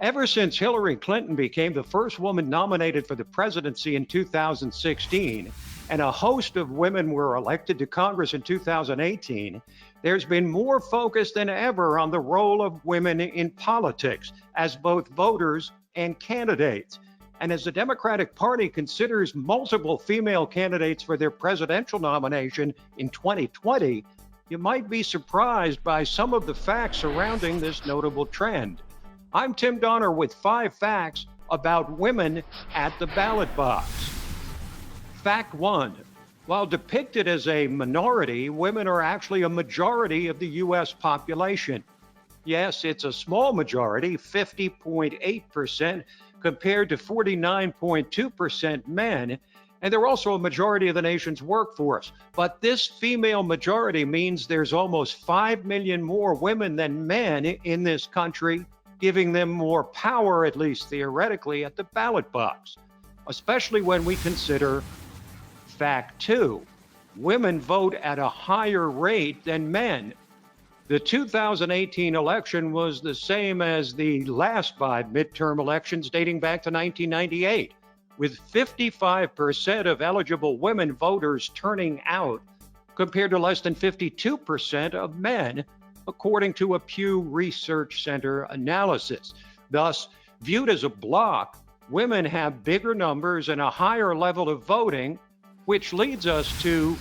Ever since Hillary Clinton became the first woman nominated for the presidency in 2016, and a host of women were elected to Congress in 2018, there's been more focus than ever on the role of women in politics as both voters and candidates. And as the Democratic Party considers multiple female candidates for their presidential nomination in 2020, you might be surprised by some of the facts surrounding this notable trend. I'm Tim Donner with 5 facts about women at the ballot box. Fact 1. While depicted as a minority, women are actually a majority of the U.S. population. Yes, it's a small majority, 50.8%, compared to 49.2% men, and they're also a majority of the nation's workforce. But this female majority means there's almost 5 million more women than men in this country, giving them more power, at least theoretically, at the ballot box, especially when we consider Fact 2. Women vote at a higher rate than men. The 2018 election was the same as the last 5 midterm elections dating back to 1998, with 55% of eligible women voters turning out compared to less than 52% of men, according to a Pew Research Center analysis. Thus, viewed as a bloc, women have bigger numbers and a higher level of voting, which leads us to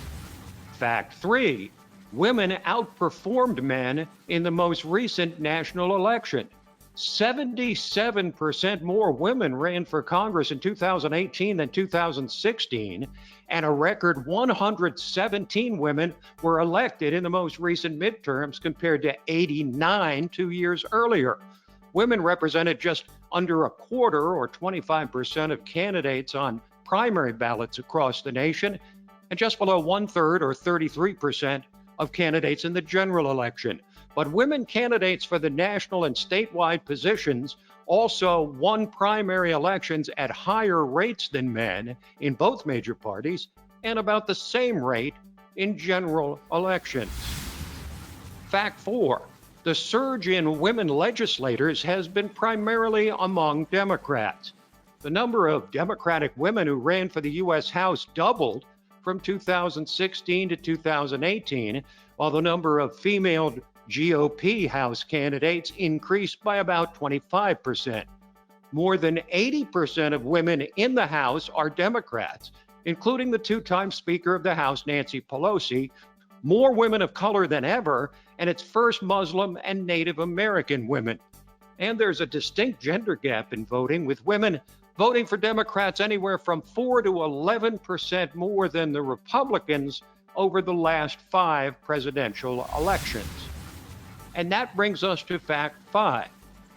Fact 3. Women outperformed men in the most recent national election. 77% more women ran for Congress in 2018 than 2016, and a record 117 women were elected in the most recent midterms compared to 89 2 years earlier. Women represented just under a quarter, or 25%, of candidates on primary ballots across the nation, and just below 1/3, or 33%, of candidates in the general election. But women candidates for the national and statewide positions also won primary elections at higher rates than men in both major parties, and about the same rate in general elections. Fact 4. The surge in women legislators has been primarily among Democrats. The number of Democratic women who ran for the U.S. House doubled from 2016 to 2018, while the number of female GOP House candidates increased by about 25%. More than 80% of women in the House are Democrats, including the 2-time Speaker of the House, Nancy Pelosi, more women of color than ever, and its first Muslim and Native American women. And there's a distinct gender gap in voting, with women voting for Democrats anywhere from 4 to 11% more than the Republicans over the last 5 presidential elections. And that brings us to Fact 5.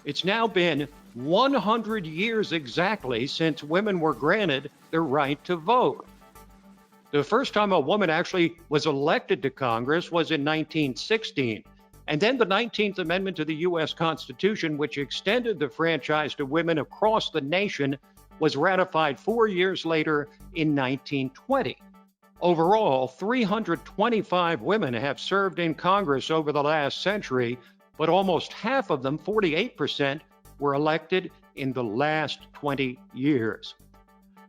It's now been 100 years exactly since women were granted the right to vote. The first time a woman actually was elected to Congress was in 1916. And then the 19th Amendment to the U.S. Constitution, which extended the franchise to women across the nation, was ratified 4 years later in 1920. Overall, 325 women have served in Congress over the last century, but almost half of them, 48%, were elected in the last 20 years.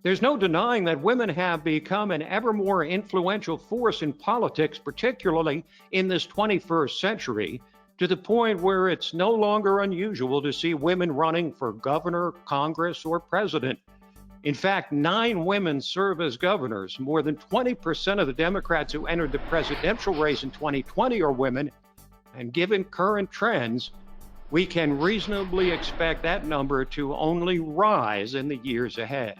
There's no denying that women have become an ever more influential force in politics, particularly in this 21st century, to the point where it's no longer unusual to see women running for governor, Congress, or president. In fact, 9 women serve as governors. More than 20% of the Democrats who entered the presidential race in 2020 are women, and given current trends, we can reasonably expect that number to only rise in the years ahead.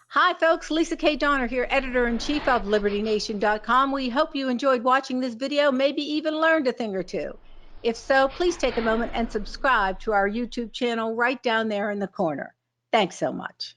Hi folks, Lisa K. Donner here, editor-in-chief of LibertyNation.com. We hope you enjoyed watching this video, maybe even learned a thing or two. If so, please take a moment and subscribe to our YouTube channel right down there in the corner. Thanks so much.